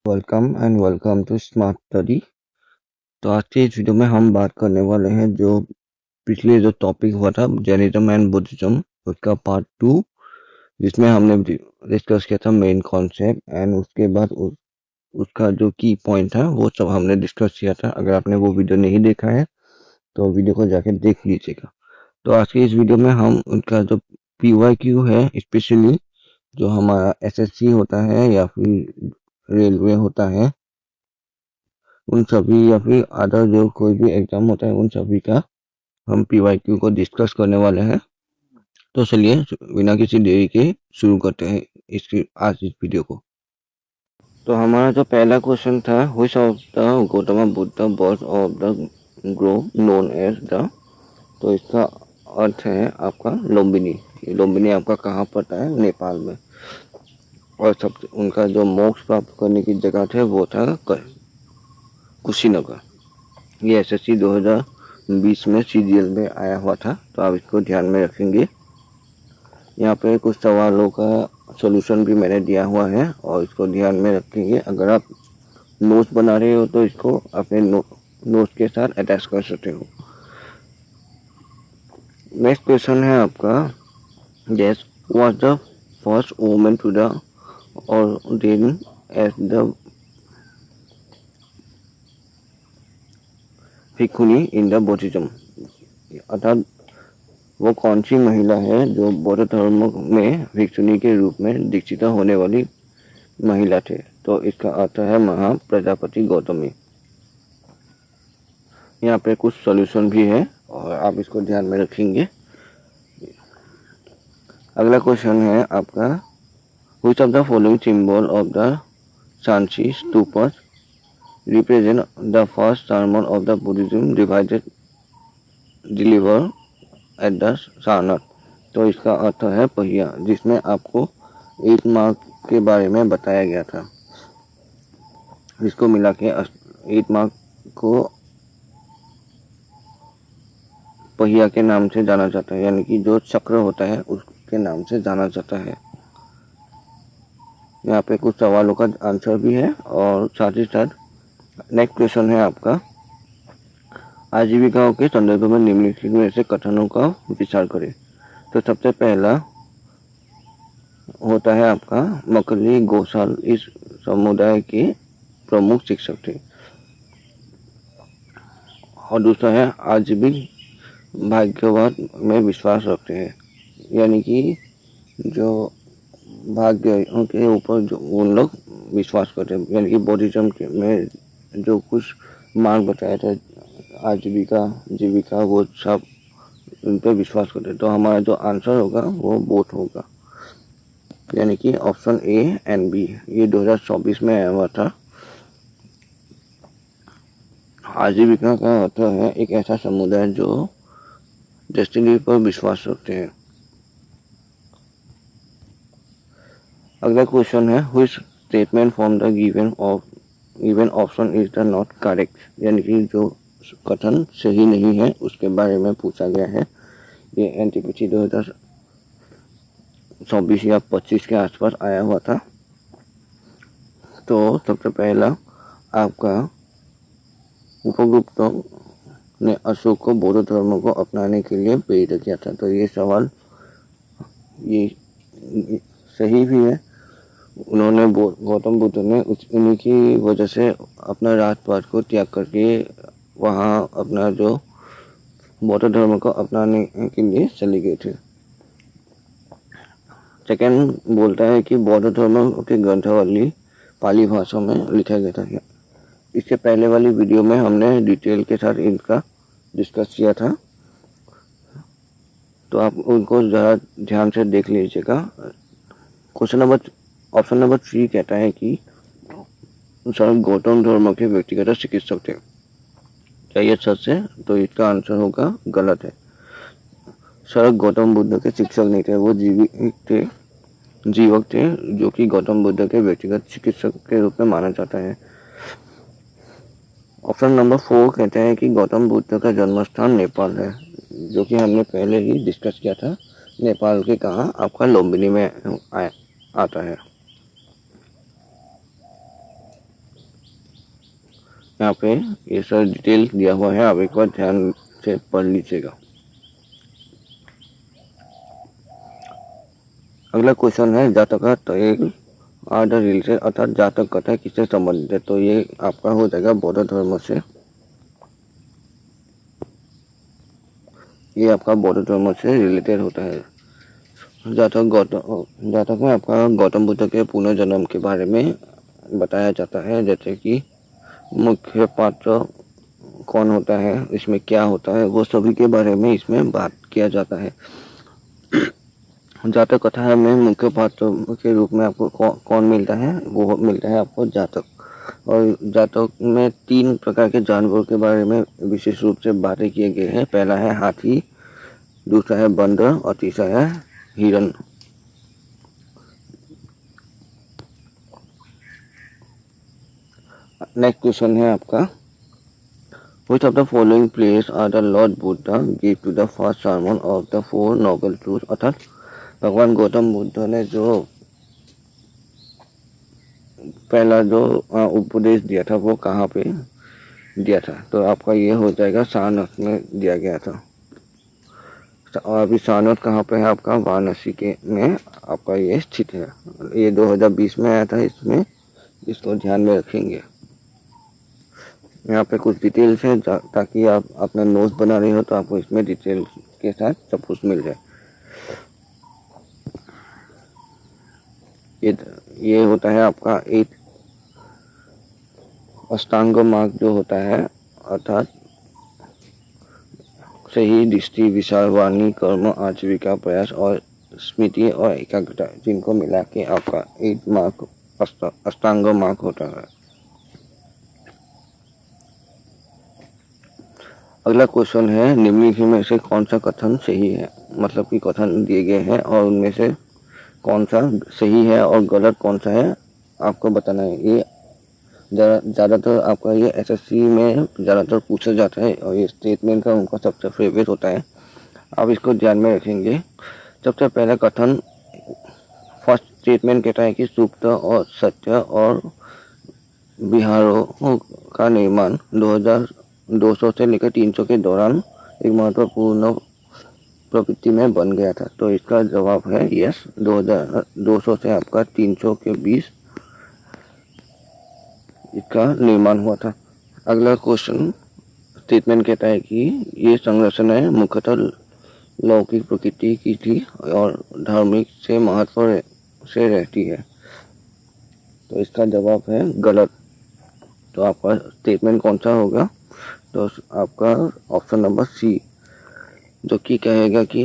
Welcome to smart study. तो आज के इस वीडियो में हम बात करने वाले हैं जो पिछले जो टॉपिक हुआ था जैनिज्म एंड बुद्धिज्म उसका पार्ट 2, जिसमें हमने डिस्कस किया था मेन कॉन्सेप्ट एंड उसके बाद उसका जो की पॉइंट था वो सब हमने डिस्कस किया था। अगर आपने वो वीडियो नहीं देखा है तो वीडियो को जाके देख लीजिएगा। तो आज के इस वीडियो में हम उनका जो PYQ है, स्पेशली जो हमारा SSC होता है या फिर रेलवे होता है, उन सभी या फिर अदर जो कोई भी एग्जाम होता है उन सभी का हम PYQ को डिस्कस करने वाले हैं। तो चलिए बिना किसी देरी के शुरू करते हैं आज इस वीडियो को। तो हमारा जो पहला क्वेश्चन था, which of the Gautam Buddha birth of the grove known as the, तो इसका अर्थ है आपका लुम्बिनी। लुम्बिनी आपका कहाँ पड़ता है? नेपाल में। और सब उनका जो मोक्ष प्राप्त करने की जगह थे वो था कुशीनगर। ये SSC 2020 में CGL में आया हुआ था, तो आप इसको ध्यान में रखेंगे। यहाँ पे कुछ सवालों का सॉल्यूशन भी मैंने दिया हुआ है और इसको ध्यान में रखेंगे। अगर आप नोट्स बना रहे हो तो इसको अपने नोट्स के साथ अटैच कर सकते हो। नेक्स्ट क्वेश्चन है आपका, guess was the first woman to the ordained as the bhikshuni in the Buddhism. अर्थात वो कौन सी महिला है जो बौद्ध धर्म में भिक्षुनी के रूप में दीक्षित होने वाली महिला थे? तो इसका अर्थ है महाप्रजापति गौतमी। यहाँ पे कुछ सॉल्यूशन भी है और आप इसको ध्यान में रखेंगे। अगला क्वेश्चन है आपका, which of the following symbol of the Sanchi stupas represent the first sermon of the Buddhism deliver at the Sarnath. तो इसका अर्थ है पहिया, जिसमें आपको 8 मार्क के बारे में बताया गया था। जिसको मिला के 8 मार्क को पहिया के नाम से जाना जाता है, यानी कि जो चक्र होता है उसके नाम से जाना जाता है। यहाँ पे कुछ सवालों का आंसर भी है और साथ ही साथ नेक्स्ट क्वेश्चन है आपका, आजीविकाओं के संदर्भ में निम्नलिखित में से कथनों का विचार करें। तो सबसे पहला होता है आपका, मकली गोसाल इस समुदाय के प्रमुख शिक्षक थे। और दूसरा है, आज भी भाग्यवाद में विश्वास रखते हैं, यानी कि जो भाग्य के ऊपर जो उन लोग विश्वास करते हैं, यानी कि बुद्धिज्म में जो कुछ मार्ग बताया था, आजीविका जीविका वो सब उन पर विश्वास करते हैं। तो हमारा जो आंसर होगा वो बोथ होगा, यानी कि ऑप्शन A एंड B। ये 2024 में आया हुआ था। आजीविका का अर्थ है एक ऐसा समुदाय जो डेस्टिनी पर विश्वास रखते हैं। अगला क्वेश्चन है, which statement from the given option is the not correct, यानी कि जो कथन सही नहीं है उसके बारे में पूछा गया है। ये NTPC 2024 या 25 के आसपास आया हुआ था। तो सबसे पहला आपका, उपगुप्त ने अशोक को बौद्ध धर्म को अपनाने के लिए प्रेरित किया था। तो ये सवाल ये सही भी है। उन्होंने गौतम बुद्ध ने उन्हीं की वजह से अपना राजपाट को त्याग करके वहाँ अपना जो बौद्ध धर्म को अपनाने के लिए चले गए थे। सेकेंड बोलता है कि बौद्ध धर्म के ग्रंथावली पाली भाषा में लिखा गया था। इसके पहले वाली वीडियो में हमने डिटेल के साथ इनका डिस्कस किया था, तो आप उनको ज़रा ध्यान से देख लीजिएगा। ऑप्शन नंबर 3 कहता है कि सर गौतम धर्म के व्यक्तिगत चिकित्सक थे। क्या ये सच है? तो इसका आंसर होगा गलत है। सर गौतम बुद्ध के शिक्षक नहीं थे, वो जीवक थे जो कि गौतम बुद्ध के व्यक्तिगत चिकित्सक के रूप में माना जाता है। ऑप्शन नंबर 4 कहते हैं कि गौतम बुद्ध का जन्म स्थान नेपाल है, जो कि हमने पहले ही डिस्कस किया था। नेपाल के कहाँ? आपका लुम्बिनी में आता है। यहाँ पे ये सारा डिटेल दिया हुआ है, आप एक बार ध्यान से पढ़ लीजिएगा। अगला क्वेश्चन है जातक तय आर द रिलेटेड, अर्थात जातक कथा किससे संबंधित है। तो ये आपका हो जाएगा बौद्ध धर्म से, ये आपका बौद्ध धर्म से रिलेटेड होता है। जातक में आपका गौतम बुद्ध के पुनर्जन्म के बारे में बताया जाता है, जैसे कि मुख्य पात्र कौन होता है, इसमें क्या होता है, वो सभी के बारे में इसमें बात किया जाता है। जातक कथा में मुख्य पात्र के रूप में आपको कौन मिलता है, वो मिलता है आपको जातक। और जातक में 3 प्रकार के जानवरों के बारे में विशेष रूप से बातें किए गए हैं। पहला है हाथी, दूसरा है बंदर और तीसरा है हिरण। नेक्स्ट क्वेश्चन है आपका, Which of the following places are the Lord Buddha gave to the first sermon of the Four Noble Truths, अर्थात भगवान गौतम बुद्ध ने जो पहला जो उपदेश दिया था वो कहाँ पे दिया था। तो आपका ये हो जाएगा सारनाथ में दिया गया था। और अभी सारनाथ कहाँ पे है आपका, वाराणसी के में आपका ये स्थित है। ये 2020 में आया था, इसमें इसको ध्यान में रखेंगे। यहाँ पे कुछ डिटेल्स हैं ताकि आप अपना नोट्स बना रहे हो तो आपको इसमें डिटेल के साथ सब कुछ मिल जाए। ये होता है आपका एक अष्टांग मार्ग जो होता है, अर्थात सही दृष्टि, विचार, वाणी, कर्म, आजीविका, प्रयास और स्मृति और एकाग्रता, जिनको मिला के आपका 8 मार्ग अष्टांग मार्ग होता है। अगला क्वेश्चन है, निम्नलिखित में से कौन सा कथन सही है। मतलब कि कथन दिए गए हैं और उनमें से कौन सा सही है और गलत कौन सा है आपको बताना है। ये ज़्यादातर आपका ये एसएससी में ज़्यादातर पूछा जाता है और ये स्टेटमेंट का उनका सबसे फेवरेट होता है, आप इसको ध्यान में रखेंगे। सबसे पहला कथन, फर्स्ट स्टेटमेंट कहता है कि सुप्त और सत्य और विहारों का निर्माण 2200 से लेकर 300 के दौरान एक महत्वपूर्ण प्रवृत्ति में बन गया था। तो इसका जवाब है यस, 2200 से आपका 300 के बीच इसका निर्माण हुआ था। अगला क्वेश्चन स्टेटमेंट कहता है कि ये संरचनाएं मुख्यतः लौकिक प्रकृति की थी और धार्मिक से महत्व से रहती है। तो इसका जवाब है गलत। तो आपका स्टेटमेंट कौन सा होगा, तो आपका ऑप्शन नंबर सी, जो कि कहेगा कि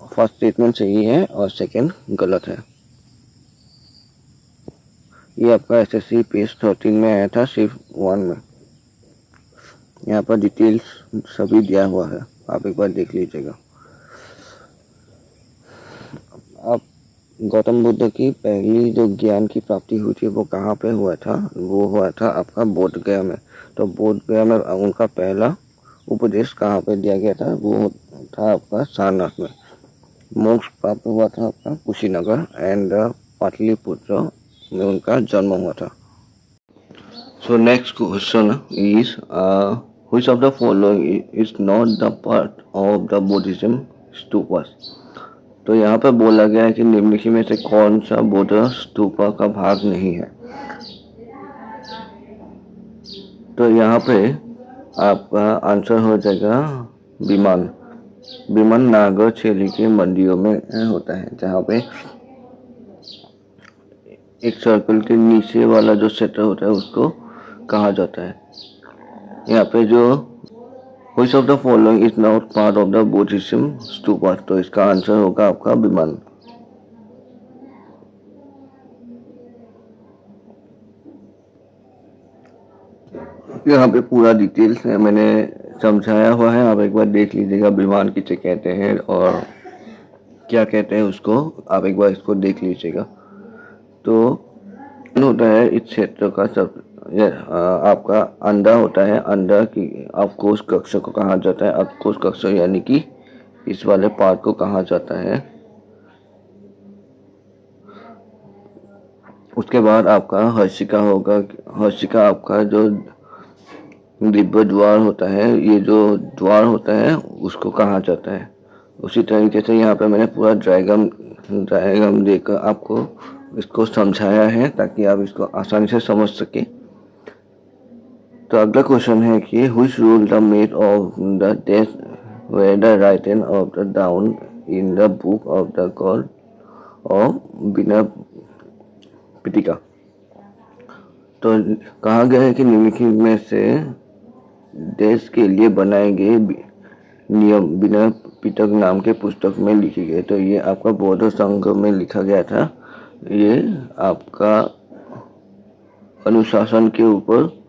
फर्स्ट स्टेटमेंट सही है और सेकंड गलत है। ये आपका एसएससी पेज 13 में आया था, सिर्फ 1 में। यहाँ पर डिटेल्स सभी दिया हुआ है, आप एक बार देख लीजिएगा। आप गौतम बुद्ध की पहली जो ज्ञान की प्राप्ति हुई थी वो कहाँ पे हुआ था, वो हुआ था आपका बोध गया में। तो बोध गया में उनका पहला उपदेश कहाँ पे दिया गया था, वो था आपका सारनाथ में। मोक्ष प्राप्त हुआ था आपका कुशीनगर एंड पाटलिपुत्र में उनका जन्म हुआ था। So next question is which of the following is not the part of the Buddhism stupas। तो यहाँ पर बोला गया है कि निम्नलिखित में से कौन सा बौद्ध स्तूपा का भाग नहीं है। तो यहाँ पे आपका आंसर हो जाएगा विमान। विमान नागर शैली के मंदिरों में होता है, जहाँ पे एक सर्कल के नीचे वाला जो क्षेत्र होता है उसको कहा जाता है। यहाँ पे जो which of the following is not part of the Buddhism stupa, तो इसका आंसर होगा आपका विमान। यहाँ पे पूरा डिटेल्स है, मैंने समझाया हुआ है, आप एक बार देख लीजिएगा विमान किसे कहते हैं और क्या कहते हैं उसको, आप एक बार इसको देख लीजिएगा। तो होता है इस क्षेत्र का सब आपका अंडा होता है, अंडा की अवकोश कक्ष को कहा जाता है। अवकोश कक्ष यानी कि इस वाले पार्ट को कहा जाता है उसके बाद आपका हर्षिका होगा। हर्षिका आपका जो दिव्य द्वार होता है, ये जो द्वार होता है उसको कहा जाता है। उसी तरीके से यहाँ पे मैंने पूरा डायग्राम देकर आपको इसको समझाया है ताकि आप इसको आसानी से समझ सके। तो अगला क्वेश्चन है कि which rule the made of the death were the written of the down in the book of the god of बिना पिटिका। तो कहा गया है कि निम्नलिखित में से देश के लिए बनाए गए नियम बिना पिटक नाम के पुस्तक में लिखे गए। तो ये आपका बौद्ध संघ में लिखा गया था। ये आपका अनुशासन के ऊपर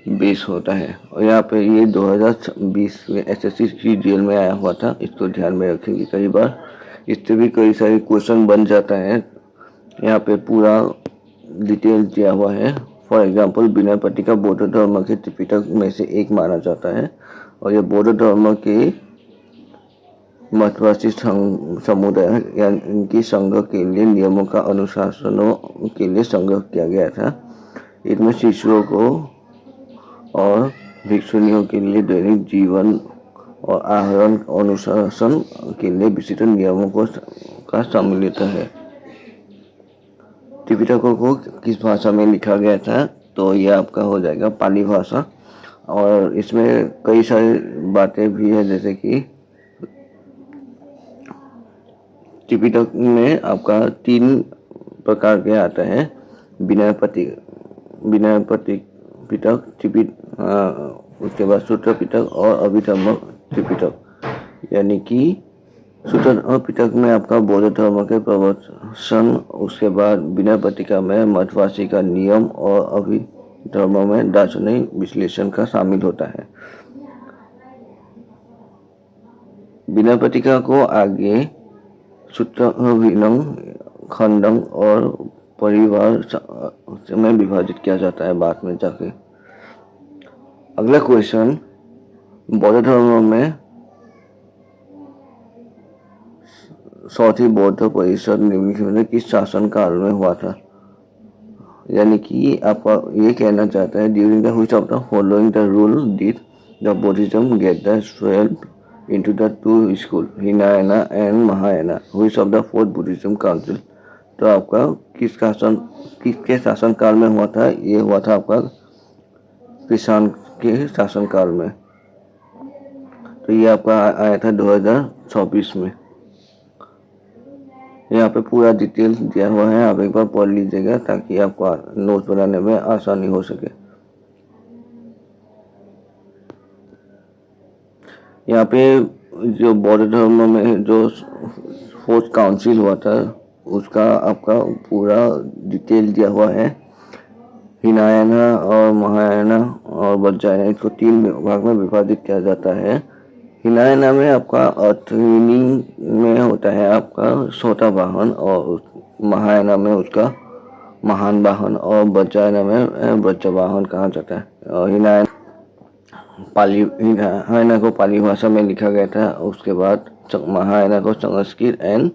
बेस होता है। और यहाँ पे ये 2020 में एसएससी की जेल में आया हुआ था, इसको ध्यान में रखेंगे। कई बार इससे भी कई सारे क्वेश्चन बन जाता है। यहाँ पे पूरा डिटेल दिया हुआ है। फॉर एग्जांपल बिना पिटका बौद्ध धर्म के त्रिपिटक में से एक माना जाता है और यह बौद्ध धर्म के मतवासी समुदाय या इनकी संघ के लिए नियमों का अनुशासनों के लिए संग्रह किया गया था। इनमें शिशुओं को और भिक्षुनियों के लिए दैनिक जीवन और आहरण अनुशासन के लिए विशिष्ट नियमों का सम्मिलित है। त्रिपिटकों को किस भाषा में लिखा गया था? तो यह आपका हो जाएगा पाली भाषा। और इसमें कई सारी बातें भी है, जैसे कि त्रिपिटक में आपका 3 प्रकार के आता है। बिना पिटक उसके बाद सूत्र पिटक और अभिधर्म त्रिपिटक। यानी कि सूत्र पिटक में आपका बौद्ध धर्म के प्रवचन, उसके बाद बिना पिटिका में मतवासी का नियम और अभिधर्म में दार्शनिक विश्लेषण का शामिल होता है। बिना पिटिका को आगे सूत्र खंडन और परिवार में विभाजित किया जाता है बाद में जाके। अगला क्वेश्चन, बौद्ध धर्म में चौथी बौद्ध परिषद निम्नलिखित में किस शासन काल में हुआ था? यानी कि आपका ये कहना चाहता है during the which of the following the rule did the Buddhism get the swelled into the two school Hinayana and Mahayana, which of the fourth Buddhism council। तो आपका किसके शासन काल में हुआ था? ये हुआ था आपका किसान के शासन काल में। तो ये आपका आया था 2024 में। यहाँ पे पूरा डिटेल दिया हुआ है, आप एक बार पढ़ लीजिएगा ताकि आपको नोट बनाने में आसानी हो सके। यहाँ पे जो बौद्ध धर्म में जो 4th काउंसिल हुआ था उसका आपका पूरा डिटेल दिया हुआ है। हिनायना और महायाना और वज्रयाना, इसको 3 भाग में विभाजित किया जाता है। हिनायना में आपका अर्थहीनी में होता है आपका छोटा वाहन और महायाना में उसका महान वाहन और वज्रयाना में वज्र वाहन कहा जाता है। और हिनायना को पाली भाषा में लिखा गया था। उसके बाद महायाना को संस्कृत एंड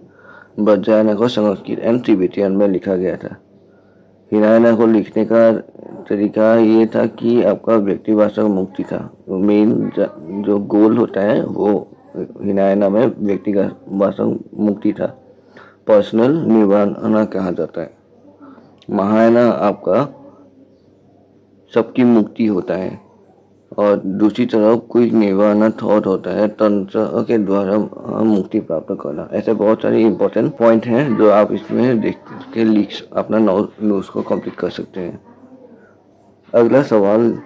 वज्रयाना को संस्कृत एंड तिब्बतियन में लिखा गया था। हिनायना को लिखने का तरीका ये था कि आपका व्यक्तिवाचक मुक्ति था। मेन जो गोल होता है वो हिनायना में व्यक्तिवाचक मुक्ति था, पर्सनल निर्वाणा कहा जाता है। महायाना आपका सबकी मुक्ति होता है और दूसरी तरफ कोई निर्वाणा थॉट होता है, तंत्र के द्वारा मुक्ति प्राप्त करना। ऐसे बहुत सारे इंपॉर्टेंट पॉइंट हैं जो आप इसमें देख के लिख अपना नोट्स को कंप्लीट कर सकते हैं। अगला सवाल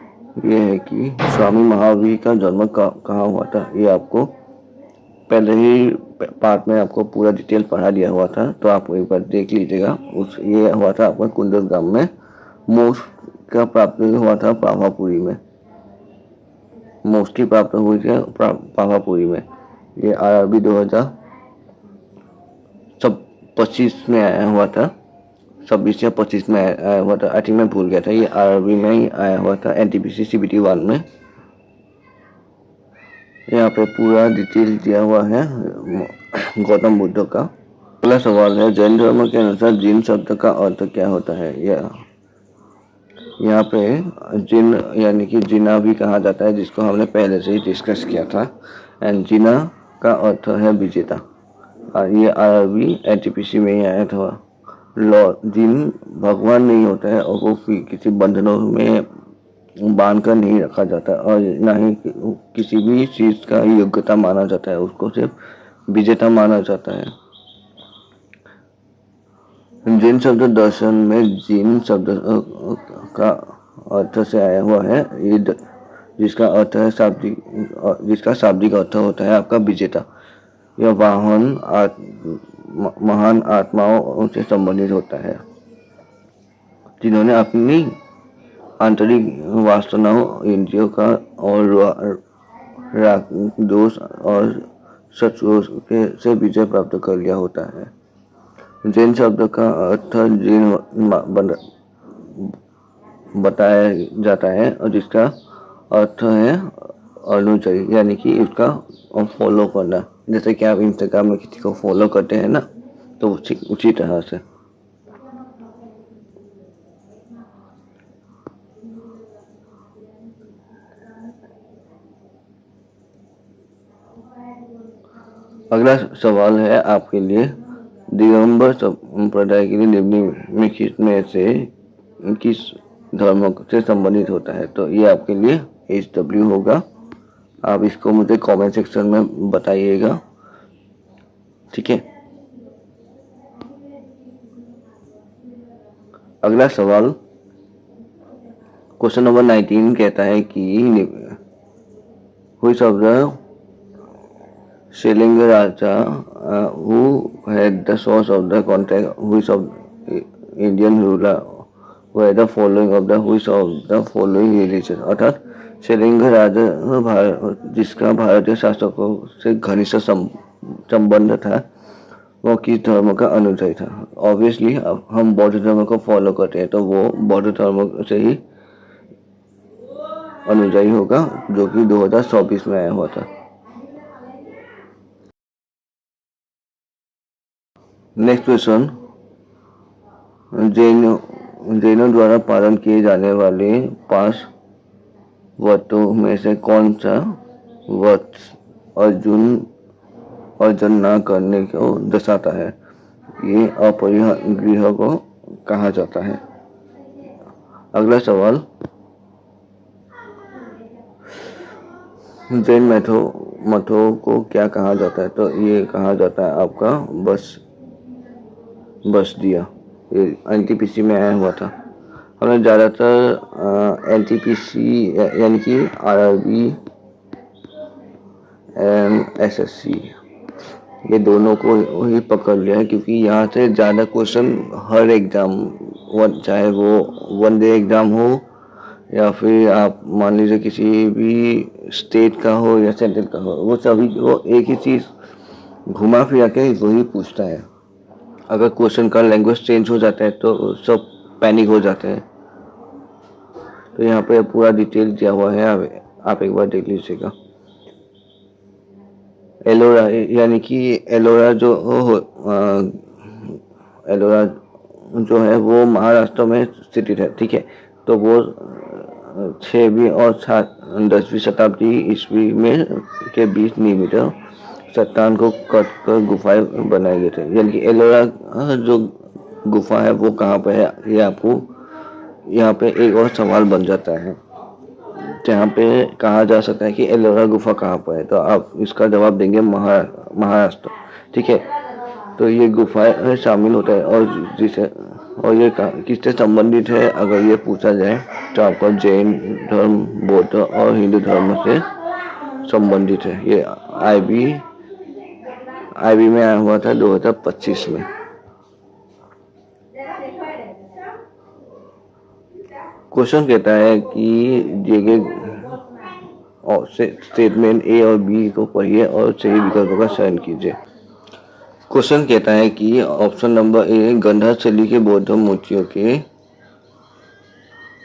ये है कि स्वामी महावीर का जन्म कहाँ हुआ था? ये आपको पहले ही पार्ट में आपको पूरा डिटेल पढ़ा दिया हुआ था, तो आप एक बार देख लीजिएगा। ये हुआ था आपका कुंडल ग्राम में। मोक्ष का प्राप्त हुआ था पावापुरी में। मोक्ष की प्राप्त हुई थी पावापुरी में। ये आरआरबी 2025 में आया हुआ था, 26 या 25 में आया हुआ था। आई थिंक मैं भूल गया था। ये आरआरबी में ही आया हुआ था, एनटीपीसी CBT 1 में। यहाँ पे पूरा डिटेल दिया हुआ है गौतम बुद्ध का। अगला सवाल है, जैन धर्म के अनुसार जिन शब्द का अर्थ क्या होता है? यहाँ पे जिन यानी कि जिना भी कहा जाता है, जिसको हमने पहले से ही डिस्कस किया था। एंड जिना का अर्थ है विजेता। ये अरबी एनटीपीसी में ही आया था। लॉर्ड जिन भगवान नहीं होता है और वो किसी बंधनों में बांध कर नहीं रखा जाता और ना ही किसी भी चीज़ का योग्यता माना जाता है, उसको सिर्फ विजेता माना जाता है। जिन शब्द दर्शन में जिन शब्द का अर्थ से आया हुआ है, ये जिसका अर्थ है जिसका शाब्दिक अर्थ होता है आपका विजेता। यह वाहन महान आत्माओं से संबंधित होता है, जिन्होंने अपनी आंतरिक वासनाओं, इंद्रियों का और दोष और शत्रुओं से विजय प्राप्त कर लिया होता है। जैन शब्द का अर्थ जिन बताया जाता है और जिसका अर्थ है अनुचरी, यानी कि उसका फॉलो करना। जैसे कि आप इंस्टाग्राम में किसी को फॉलो करते हैं ना, तो उसी तरह से। अगला सवाल है आपके लिए, दिगंबर संप्रदाय के लिए निम्नलिखित में से किस धर्म से संबंधित होता है? तो ये आपके लिए HW होगा। आप इसको मुझे कमेंट सेक्शन में बताइएगा, ठीक है। अगला सवाल क्वेश्चन नंबर 19 कहता है कि हुई शब्द Shailinga Raja, who had the source of the contact, which of Indian ruler were the following of the which of the following religion। अर्थात शैलिंग राजा जिसका भारतीय शासकों से घनिष्ठ संबंध था, वो किस धर्म का अनुयायी था? ऑब्वियसली हम बौद्ध धर्म को फॉलो करते हैं, तो वो बौद्ध धर्म से ही अनुयायी होगा, जो कि 2024 में आया हुआ था। नेक्स्ट क्वेश्चन, जैनों द्वारा पालन किए जाने वाले 5 व्रतों में से कौन सा व्रत अर्जन न करने को दर्शाता है? ये अपरिग्रह को कहा जाता है। अगला सवाल, जैन मठों को क्या कहा जाता है? तो ये कहा जाता है आपका बस दिया। ये एनटीपीसी में आया हुआ था। हमने ज़्यादातर एनटीपीसी यानी कि आरआरबी एंड एसएससी, ये दोनों को ही पकड़ लिया है, क्योंकि यहाँ से ज़्यादा क्वेश्चन हर एग्ज़ाम, चाहे वो वनडे एग्ज़ाम हो या फिर आप मान लीजिए किसी भी स्टेट का हो या सेंट्रल का हो, वो सभी वो एक ही चीज़ घुमा फिरा के वही पूछता है। अगर क्वेश्चन का लैंग्वेज चेंज हो जाता है तो सब पैनिक हो जाते हैं। तो यहाँ पे पूरा डिटेल दिया हुआ है, आप एक बार देख लीजिएगा। एलोरा यानी कि एलोरा जो है वो महाराष्ट्र में स्थित है, ठीक है। तो वो 6वीं और 10वीं शताब्दी ईस्वी में के बीच निर्मित चट्टान को कट कर गुफाएं बनाए गए थे। यानी कि एलोरा जो गुफा है वो कहाँ पे है, ये आपको यहाँ पे एक और सवाल बन जाता है, जहाँ पे कहा जा सकता है कि एलोरा गुफा कहाँ पर है। तो आप इसका जवाब देंगे महाराष्ट्र, ठीक है। तो ये गुफाएं शामिल होता है और ये किससे संबंधित है अगर ये पूछा जाए तो आपका जैन धर्म, बौद्ध और हिंदू धर्म से संबंधित है। ये आईबी में आया हुआ था 2025 में। क्वेश्चन कहता है कि दिए गए स्टेटमेंट ए और बी को पढ़िए और सही विकल्पों का चयन कीजिए। क्वेश्चन कहता है कि ऑप्शन नंबर ए गंधा शैली के बौद्ध मूर्तियों के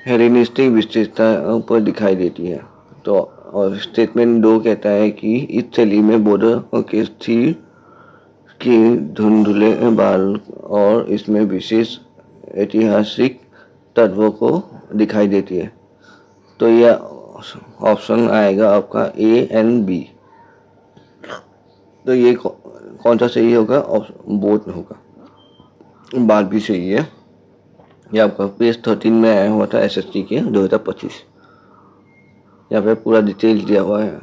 हेलेनिस्टिक विशेषता पर दिखाई देती है। तो और स्टेटमेंट 2 कहता है कि इस शैली में बौद्ध कि धुंधले बाल और इसमें विशेष ऐतिहासिक तत्वों को दिखाई देती है। तो यह ऑप्शन आएगा आपका ए एंड बी। तो ये कौन सा सही होगा? ऑप्शन बोथ होगा। बात भी सही है। ये आपका पेज 13 में आया हुआ था एसएसटी के 2025। यहाँ पे पूरा डिटेल दिया हुआ है।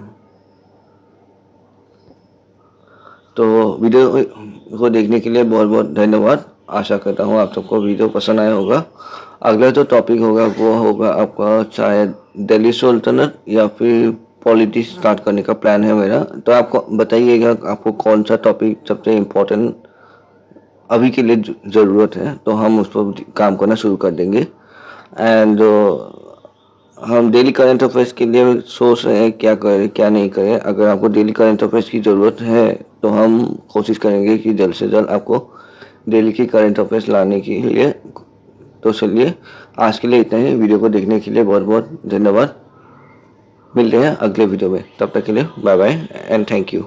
तो वीडियो को देखने के लिए बहुत बहुत धन्यवाद। आशा करता हूँ आप सबको वीडियो पसंद आया होगा। अगला जो टॉपिक होगा वो होगा आपका शायद दिल्ली सल्तनत या फिर पॉलिटिक्स स्टार्ट करने का प्लान है मेरा। तो आपको बताइएगा आपको कौन सा टॉपिक सबसे इम्पोर्टेंट अभी के लिए ज़रूरत है, तो हम उस पर काम करना शुरू कर देंगे। एंड हम डेली करंट अफेयर्स के लिए सोच रहे हैं क्या करें क्या नहीं करें। अगर आपको डेली करंट अफेयर्स की ज़रूरत है तो हम कोशिश करेंगे कि जल्द से जल्द आपको डेली की करंट अफेयर्स लाने के लिए। तो चलिए आज के लिए इतना ही। वीडियो को देखने के लिए बहुत बहुत धन्यवाद। मिलते हैं अगले वीडियो में, तब तक के लिए bye bye and thank you.